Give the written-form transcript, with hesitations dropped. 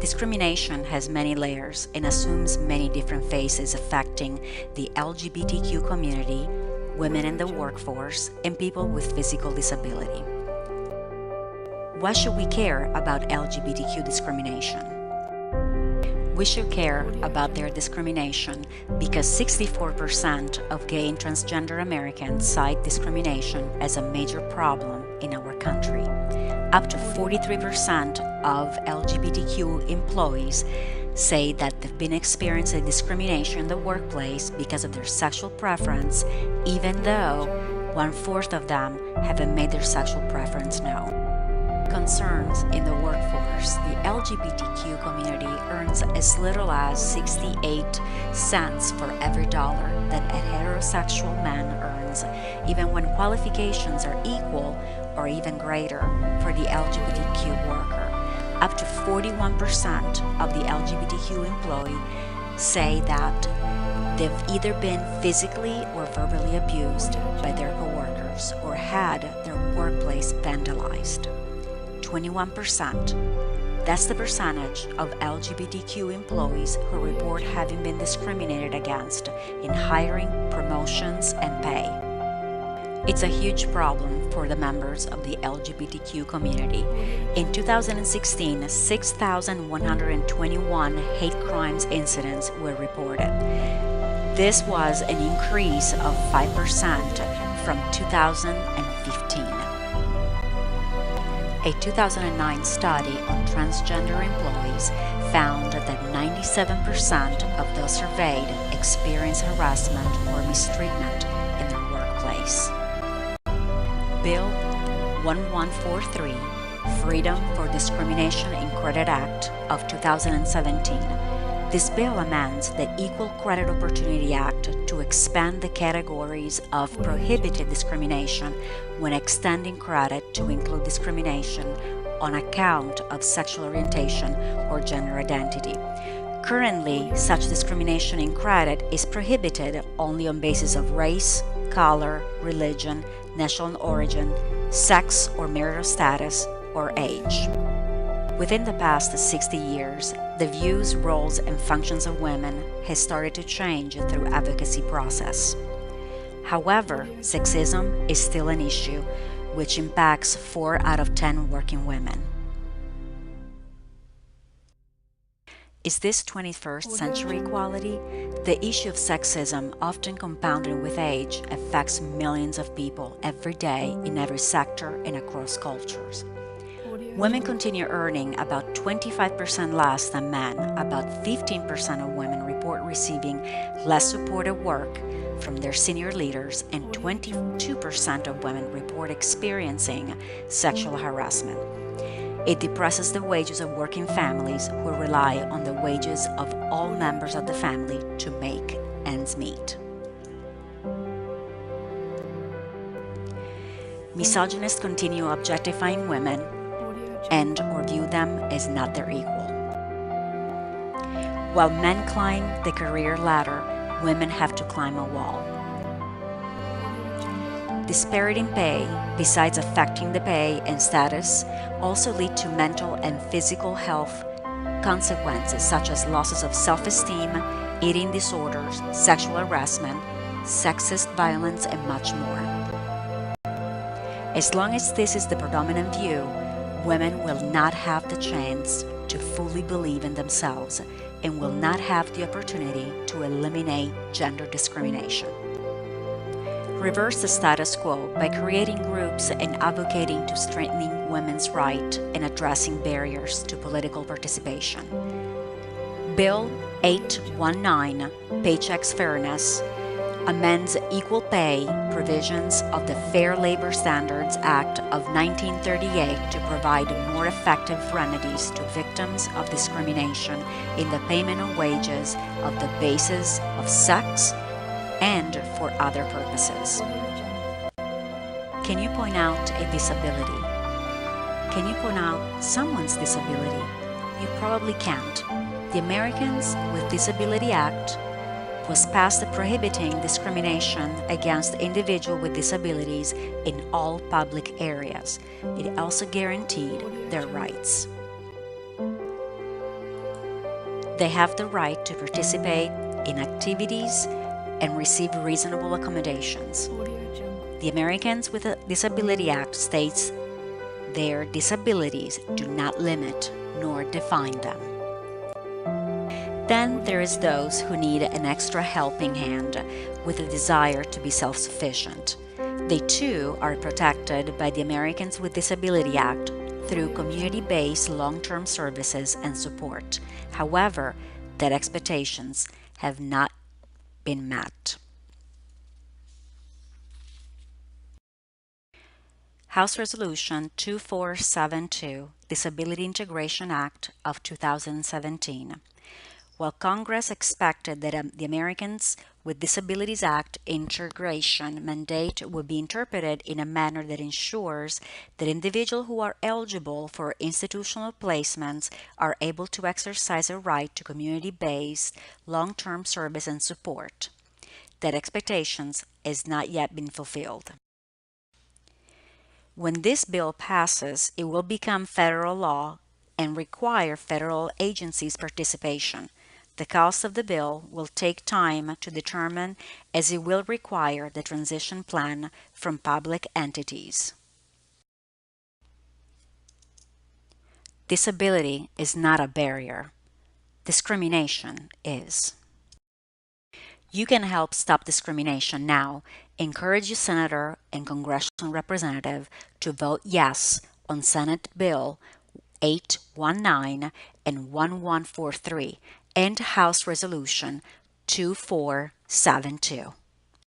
Discrimination has many layers and assumes many different faces affecting the LGBTQ community, women in the workforce, and people with physical disability. Why should we care about LGBTQ discrimination? We should care about their discrimination because 64% of gay and transgender Americans cite discrimination as a major problem in our country. Up to 43% of LGBTQ employees say that they've been experiencing discrimination in the workplace because of their sexual preference, even though 1/4 of them haven't made their sexual preference known. Concerns in the workforce. The LGBTQ community earns as little as 68 cents for every dollar that a heterosexual man earns, even when qualifications are equal or even greater for the LGBTQ worker. Up to 41% of the LGBTQ employees say that they've either been physically or verbally abused by their coworkers or had their workplace vandalized. 21%. That's the percentage of LGBTQ employees who report having been discriminated against in hiring, promotions, and pay. It's a huge problem for the members of the LGBTQ community. In 2016, 6,121 hate crimes incidents were reported. This was an increase of 5% from 2015. A 2009 study on transgender employees found that 97% of those surveyed experienced harassment or mistreatment in their workplace. Bill 1143, Freedom for Discrimination in Credit Act of 2017. This bill amends the Equal Credit Opportunity Act to expand the categories of prohibited discrimination when extending credit to include discrimination on account of sexual orientation or gender identity. Currently, such discrimination in credit is prohibited only on basis of race, color, religion, national origin, sex or marital status, or age. Within the past 60 years, the views, roles, and functions of women has started to change through advocacy process. However, sexism is still an issue, which impacts 4 out of 10 working women. Is this 21st century equality? The issue of sexism, often compounded with age, affects millions of people every day in every sector and across cultures. Women continue earning about 25% less than men. About 15% of women report receiving less support at work from their senior leaders, and 22% of women report experiencing sexual harassment. It depresses the wages of working families who rely on the wages of all members of the family to make ends meet. Misogynists continue objectifying women and or view them as not their equal. While men climb the career ladder, women have to climb a wall. Disparity in pay, besides affecting the pay and status, also lead to mental and physical health consequences such as losses of self-esteem, eating disorders, sexual harassment, sexist violence, and much more. As long as this is the predominant view, women will not have the chance to fully believe in themselves and will not have the opportunity to eliminate gender discrimination. Reverse the status quo by creating groups and advocating to strengthening women's rights and addressing barriers to political participation. Bill 819, Paychecks Fairness, amends equal pay provisions of the Fair Labor Standards Act of 1938 to provide more effective remedies to victims of discrimination in the payment of wages of the basis of sex and for other purposes. Can you point out a disability? Can you point out someone's disability? You probably can't. The Americans with Disability Act was passed prohibiting discrimination against individuals with disabilities in all public areas. It also guaranteed their rights. They have the right to participate in activities and receive reasonable accommodations. The Americans with a Disability Act states their disabilities do not limit nor define them. Then there is those who need an extra helping hand with a desire to be self-sufficient. They too are protected by the Americans with Disability Act through community-based long-term services and support. However, their expectations have not been met. House Resolution 2472, Disability Integration Act of 2017. While Congress expected that the Americans with Disabilities Act integration mandate would be interpreted in a manner that ensures that individuals who are eligible for institutional placements are able to exercise a right to community-based long-term service and support, that expectations has not yet been fulfilled. When this bill passes, it will become federal law and require federal agencies' participation. The cost of the bill will take time to determine as it will require the transition plan from public entities. Disability is not a barrier. Discrimination is. You can help stop discrimination now. Encourage your senator and congressional representative to vote yes on Senate Bill 819 and 1143 and House Resolution 2472.